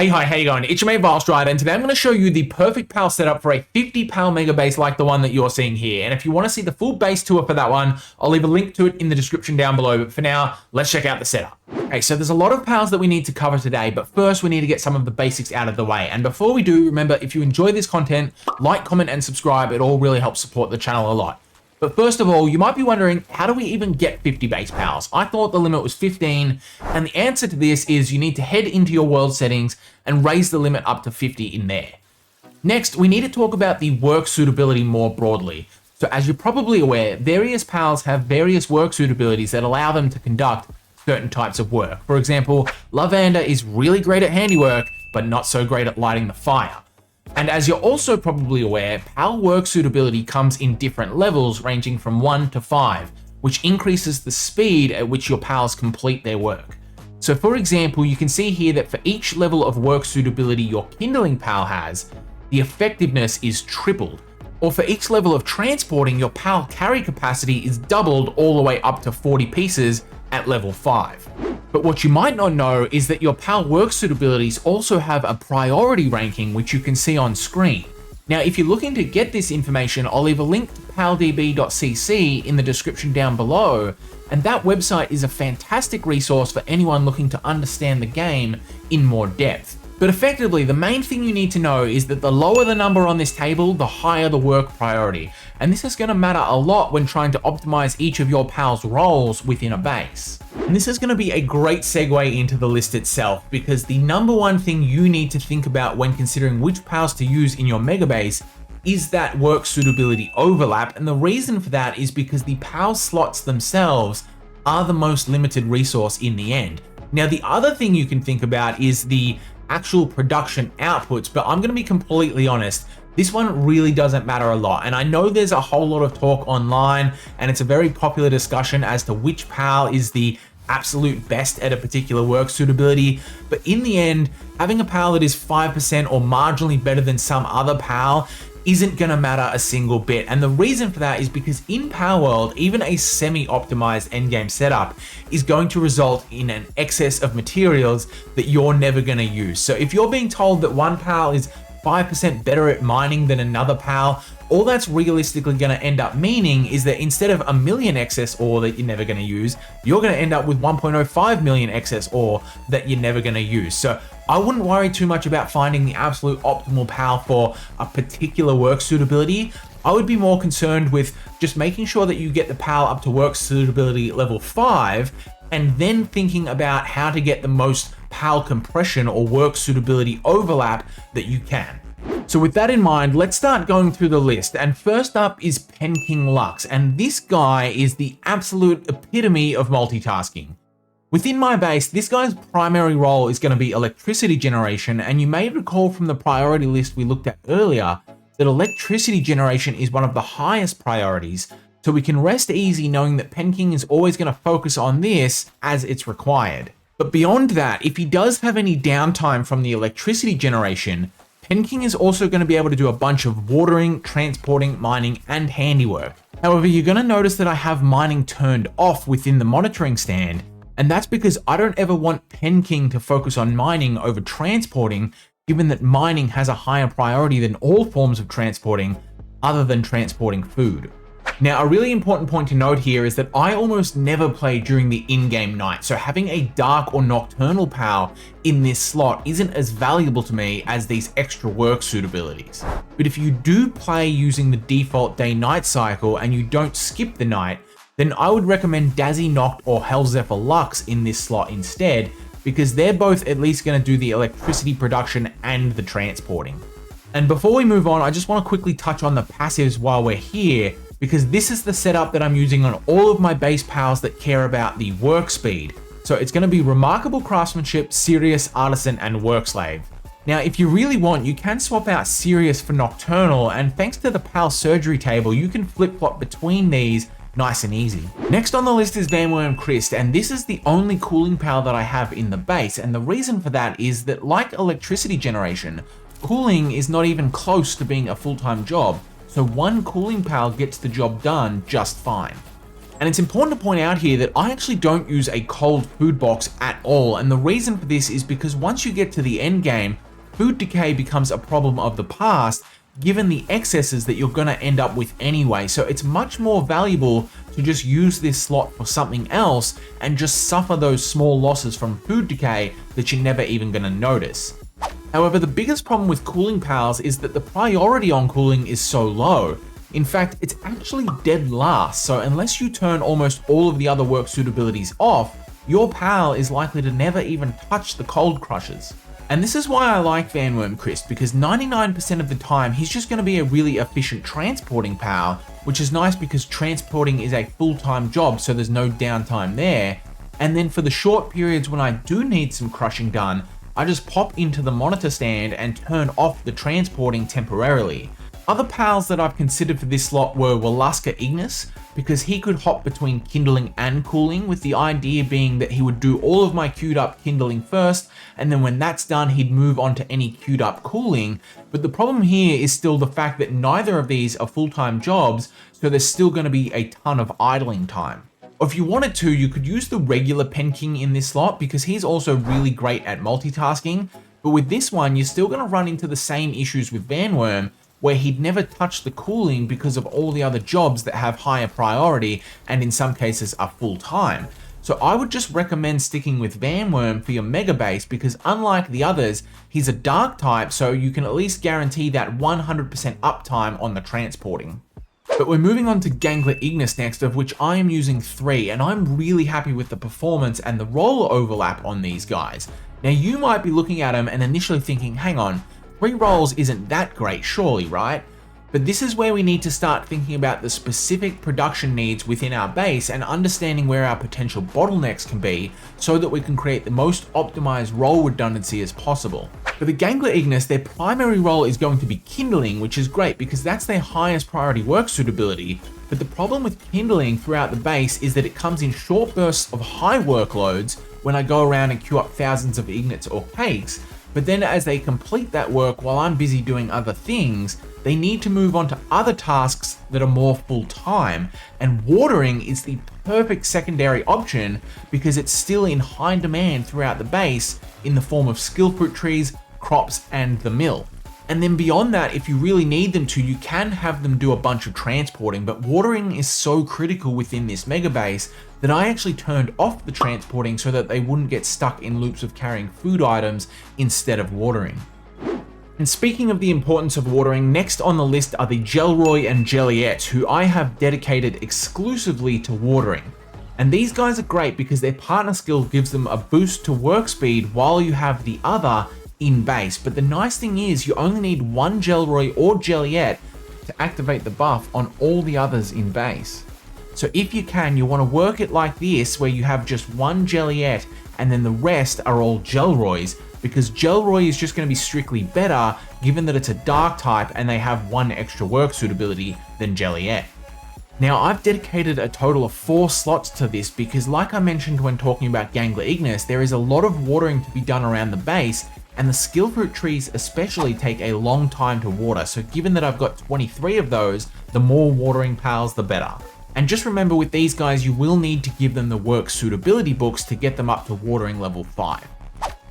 Hey, hi, how you going? It's your mate Valstride, and today I'm going to show you the perfect PAL setup for a 50 PAL mega base like the one that you're seeing here. And if you want to see the full base tour for that one, I'll leave a link to it in the description down below. But for now, let's check out the setup. Okay, so there's a lot of PALs that we need to cover today, but first we need to get some of the basics out of the way. And before we do, remember, if you enjoy this content, like, comment, and subscribe. It all really helps support the channel a lot. But first of all, you might be wondering, how do we even get 50 base PALs? I thought the limit was 15, and the answer to this is you need to head into your world settings and raise the limit up to 50 in there. Next, we need to talk about the work suitability more broadly. So as you're probably aware, various PALs have various work suitabilities that allow them to conduct certain types of work. For example, Lavanda is really great at handiwork, but not so great at lighting the fire. And as you're also probably aware, PAL work suitability comes in different levels ranging from 1 to 5, which increases the speed at which your PALs complete their work. So for example, you can see here that for each level of work suitability your Kindling PAL has, the effectiveness is tripled. Or for each level of transporting, your PAL carry capacity is doubled all the way up to 40 pieces at level 5. But what you might not know is that your PAL work suitabilities also have a priority ranking, which you can see on screen. Now, if you're looking to get this information, I'll leave a link to paldb.cc in the description down below, and that website is a fantastic resource for anyone looking to understand the game in more depth. But effectively, the main thing you need to know is that the lower the number on this table, the higher the work priority. And this is going to matter a lot when trying to optimize each of your PAL's roles within a base. And this is going to be a great segue into the list itself, because the number one thing you need to think about when considering which PALs to use in your mega base is that work suitability overlap. And the reason for that is because the PAL slots themselves are the most limited resource in the end. Now, the other thing you can think about is the actual production outputs, but I'm going to be completely honest, this one really doesn't matter a lot. And I know there's a whole lot of talk online, and it's a very popular discussion as to which PAL is the absolute best at a particular work suitability. But in the end, having a PAL that is 5% or marginally better than some other PAL isn't going to matter a single bit. And the reason for that is because in palworld, even a semi-optimized endgame setup is going to result in an excess of materials that you're never going to use. So if you're being told that one PAL is 5% better at mining than another PAL, all that's realistically going to end up meaning is that instead of 1 million excess ore that you're never going to use, you're going to end up with 1.05 million excess ore that you're never going to use. So I wouldn't worry too much about finding the absolute optimal PAL for a particular work suitability. I would be more concerned with just making sure that you get the PAL up to work suitability level 5, and then thinking about how to get the most PAL compression or work suitability overlap that you can. So with that in mind, let's start going through the list. And first up is King Lux, and this guy is the absolute epitome of multitasking. Within my base, this guy's primary role is going to be electricity generation, and you may recall from the priority list we looked at earlier that electricity generation is one of the highest priorities, so we can rest easy knowing that King is always going to focus on this as it's required. But beyond that, if he does have any downtime from the electricity generation, King is also going to be able to do a bunch of watering, transporting, mining, and handiwork. However, you're going to notice that I have mining turned off within the monitoring stand, and that's because I don't ever want King to focus on mining over transporting, given that mining has a higher priority than all forms of transporting other than transporting food. Now, a really important point to note here is that I almost never play during the in-game night, so having a dark or nocturnal PAL in this slot isn't as valuable to me as these extra work suitabilities. But if you do play using the default day-night cycle and you don't skip the night, then I would recommend Dazzy Noct or Hellzephyr Lux in this slot instead, because they're both at least going to do the electricity production and the transporting. And before we move on, I just want to quickly touch on the passives while we're here, because this is the setup that I'm using on all of my base PALs that care about the work speed. So it's going to be Remarkable Craftsmanship, Serious, Artisan, and Work Slave. Now, if you really want, you can swap out Serious for Nocturnal, and thanks to the PAL surgery table, you can flip-flop between these nice and easy. Next on the list is Vanworm Christ, and this is the only cooling PAL that I have in the base, and the reason for that is that, like electricity generation, cooling is not even close to being a full-time job. So one cooling PAL gets the job done just fine. And it's important to point out here that I actually don't use a cold food box at all, and the reason for this is because once you get to the end game, food decay becomes a problem of the past, given the excesses that you're going to end up with anyway. So it's much more valuable to just use this slot for something else and just suffer those small losses from food decay that you're never even going to notice. However, the biggest problem with cooling pals is that the priority on cooling is so low. In fact, it's actually dead last, so unless you turn almost all of the other work suitabilities off, your pal is likely to never even touch the cold crushers. And this is why I like Vanworm Crisp, because 99% of the time he's just going to be a really efficient transporting pal, which is nice because transporting is a full-time job, so there's no downtime there. And then for the short periods when I do need some crushing done, I just pop into the monitor stand and turn off the transporting temporarily. Other pals that I've considered for this slot were Waluska Ignis, because he could hop between kindling and cooling, with the idea being that he would do all of my queued up kindling first, and then when that's done he'd move on to any queued up cooling. But the problem here is still the fact that neither of these are full-time jobs, so there's still going to be a ton of idling time. Or if you wanted to, you could use the regular Pen King in this slot because he's also really great at multitasking, but with this one you're still going to run into the same issues with Vanworm, where he'd never touch the cooling because of all the other jobs that have higher priority and in some cases are full-time. So I would just recommend sticking with Vanworm for your megabase, because unlike the others, he's a dark type, so you can at least guarantee that 100% uptime on the transporting. But we're moving on to Gangler Ignis next, of which I am using 3, and I'm really happy with the performance and the role overlap on these guys. Now you might be looking at them and initially thinking, hang on, 3 rolls isn't that great, surely, right? But this is where we need to start thinking about the specific production needs within our base and understanding where our potential bottlenecks can be so that we can create the most optimized roll redundancy as possible. For the Gangler Ignis, their primary role is going to be Kindling, which is great because that's their highest priority work suitability. But the problem with Kindling throughout the base is that it comes in short bursts of high workloads when I go around and queue up thousands of Ignits or Cakes. But then as they complete that work while I'm busy doing other things, they need to move on to other tasks that are more full-time, and watering is the perfect secondary option because it's still in high demand throughout the base in the form of skill fruit trees, crops, and the mill. And then beyond that, if you really need them to, you can have them do a bunch of transporting, but watering is so critical within this mega base that I actually turned off the transporting so that they wouldn't get stuck in loops of carrying food items instead of watering. And speaking of the importance of watering, next on the list are the Gelroy and Jelliette, who I have dedicated exclusively to watering. And these guys are great because their partner skill gives them a boost to work speed while you have the other in base. But the nice thing is you only need one Gelroy or Jelliette to activate the buff on all the others in base. So if you can, you want to work it like this, where you have just one Jelliette and then the rest are all Gelroys, because Gelroy is just going to be strictly better given that it's a dark type and they have one extra work suitability than Jelliette. Now I've dedicated a total of 4 slots to this because, like I mentioned when talking about Gangler Ignis, there is a lot of watering to be done around the base, and the skill fruit trees especially take a long time to water. So given that I've got 23 of those, the more watering pals the better. And just remember, with these guys you will need to give them the work suitability books to get them up to watering level 5.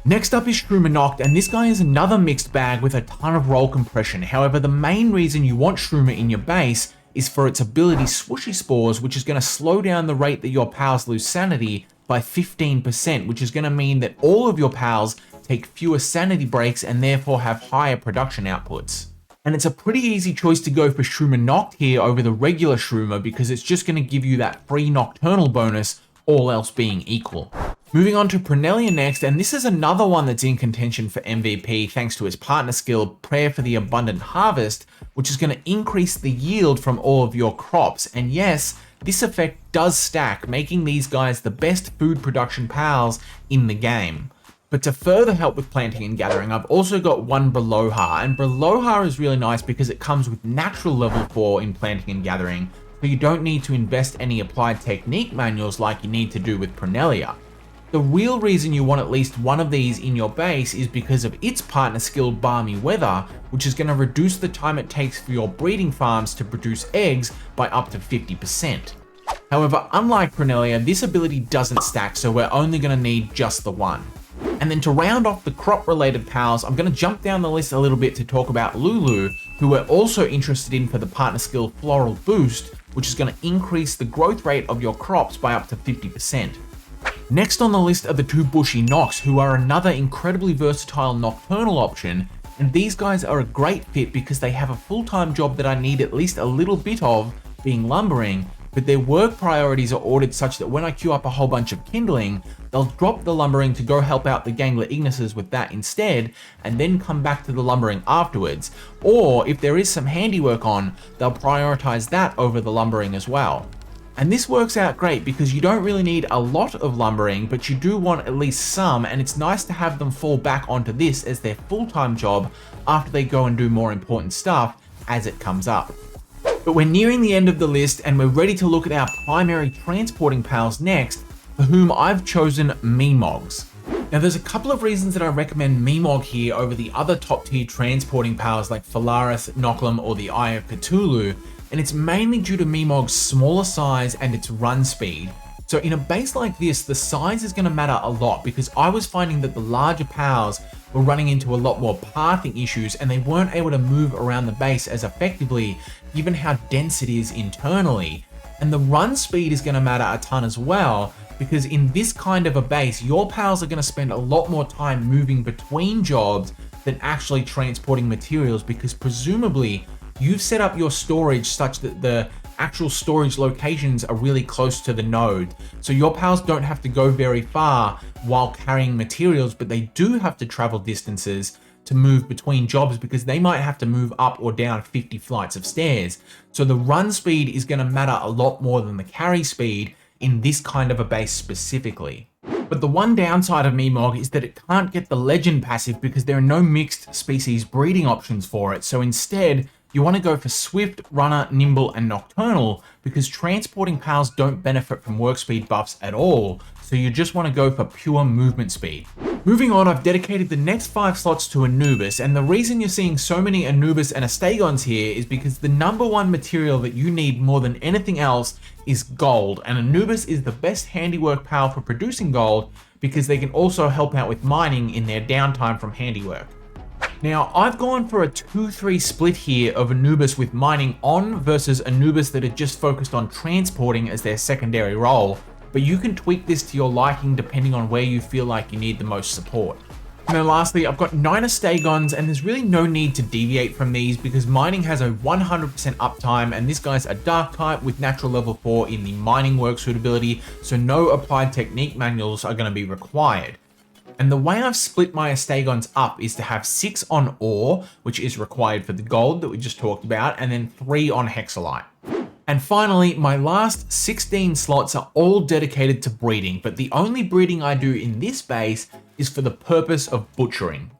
Next up is Shroomer Noct, and this guy is another mixed bag with a ton of roll compression. However, the main reason you want Shroomer in your base is for its ability Swooshy Spores, which is going to slow down the rate that your pals lose sanity by 15%, which is going to mean that all of your pals take fewer sanity breaks and therefore have higher production outputs. And it's a pretty easy choice to go for Shroomer Noct here over the regular Shroomer because it's just going to give you that free Nocturnal bonus, all else being equal. Moving on to Prunelia next, and this is another one that's in contention for MVP thanks to his partner skill, Prayer for the Abundant Harvest, which is going to increase the yield from all of your crops. And yes, this effect does stack, making these guys the best food production pals in the game. But to further help with planting and gathering, I've also got one Braloha, and Braloha is really nice because it comes with natural level 4 in planting and gathering, so you don't need to invest any applied technique manuals like you need to do with Prunelia. The real reason you want at least one of these in your base is because of its partner skill, Balmy Weather, which is going to reduce the time it takes for your breeding farms to produce eggs by up to 50%. However, unlike Cornelia, this ability doesn't stack, so we're only going to need just the one. And then to round off the crop-related pals, I'm going to jump down the list a little bit to talk about Lulu, who we're also interested in for the partner skill Floral Boost, which is going to increase the growth rate of your crops by up to 50%. Next on the list are the two Bushy Nocts, who are another incredibly versatile nocturnal option, and these guys are a great fit because they have a full-time job that I need at least a little bit of, being lumbering, but their work priorities are ordered such that when I queue up a whole bunch of Kindling, they'll drop the lumbering to go help out the Gangler Ignises with that instead, and then come back to the lumbering afterwards. Or if there is some handiwork on, they'll prioritize that over the lumbering as well. And this works out great because you don't really need a lot of lumbering, but you do want at least some, and it's nice to have them fall back onto this as their full-time job after they go and do more important stuff as it comes up. But we're nearing the end of the list and we're ready to look at our primary transporting pals next, for whom I've chosen Memogs. Now there's a couple of reasons that I recommend Memog here over the other top tier transporting pals like Phalaris, Noclum, or the Eye of Cthulhu, and it's mainly due to Memog's smaller size and its run speed. So in a base like this, the size is going to matter a lot because I was finding that the larger pals were running into a lot more pathing issues and they weren't able to move around the base as effectively given how dense it is internally. And the run speed is going to matter a ton as well because in this kind of a base, your pals are going to spend a lot more time moving between jobs than actually transporting materials because presumably you've set up your storage such that the actual storage locations are really close to the node. So your pals don't have to go very far while carrying materials, but they do have to travel distances to move between jobs because they might have to move up or down 50 flights of stairs. So the run speed is going to matter a lot more than the carry speed in this kind of a base specifically. But the one downside of Memog is that it can't get the legend passive because there are no mixed species breeding options for it. So instead, you want to go for Swift, Runner, Nimble, and Nocturnal because transporting pals don't benefit from work speed buffs at all, so you just want to go for pure movement speed. Moving on, I've dedicated the next 5 slots to Anubis, and the reason you're seeing so many Anubis and Astagons here is because the number one material that you need more than anything else is gold, and Anubis is the best handiwork pal for producing gold because they can also help out with mining in their downtime from handiwork. Now, I've gone for a 2-3 split here of Anubis with mining on versus Anubis that are just focused on transporting as their secondary role, but you can tweak this to your liking depending on where you feel like you need the most support. And then lastly, I've got 9 Astagons, and there's really no need to deviate from these because mining has a 100% uptime, and this guy's a dark type with natural level 4 in the mining work suitability, so no applied technique manuals are going to be required. And the way I've split my Astagons up is to have 6 on ore, which is required for the gold that we just talked about, and then 3 on hexalite. And finally, my last 16 slots are all dedicated to breeding, but the only breeding I do in this base is for the purpose of butchering.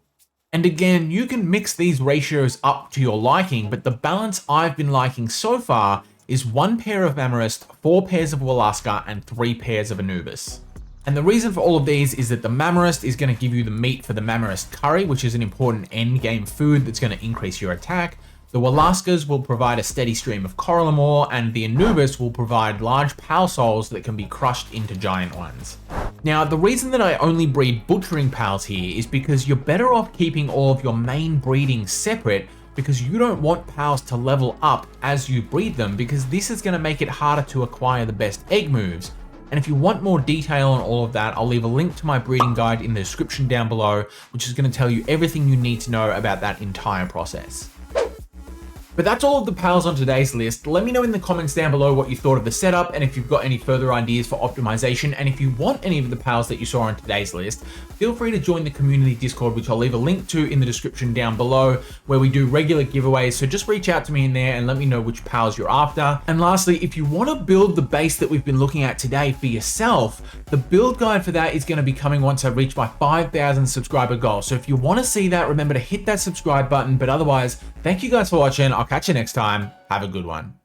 And again, you can mix these ratios up to your liking, but the balance I've been liking so far is 1 pair of Mammarist, 4 pairs of Walaska, and 3 pairs of Anubis. And the reason for all of these is that the Mammarist is going to give you the meat for the Mammarist curry, which is an important endgame food that's going to increase your attack. The Walaskas will provide a steady stream of Corallamore, and the Anubis will provide large pal souls that can be crushed into giant ones. Now, the reason that I only breed butchering pals here is because you're better off keeping all of your main breeding separate because you don't want pals to level up as you breed them because this is going to make it harder to acquire the best egg moves. And if you want more detail on all of that, I'll leave a link to my breeding guide in the description down below, which is going to tell you everything you need to know about that entire process. But that's all of the pals on today's list. Let me know in the comments down below what you thought of the setup and if you've got any further ideas for optimization. And if you want any of the pals that you saw on today's list, feel free to join the community Discord, which I'll leave a link to in the description down below, where we do regular giveaways. So just reach out to me in there and let me know which pals you're after. And lastly, if you want to build the base that we've been looking at today for yourself, the build guide for that is going to be coming once I reach my 5,000 subscriber goal. So if you want to see that, remember to hit that subscribe button. But otherwise, thank you guys for watching. I'll catch you next time. Have a good one.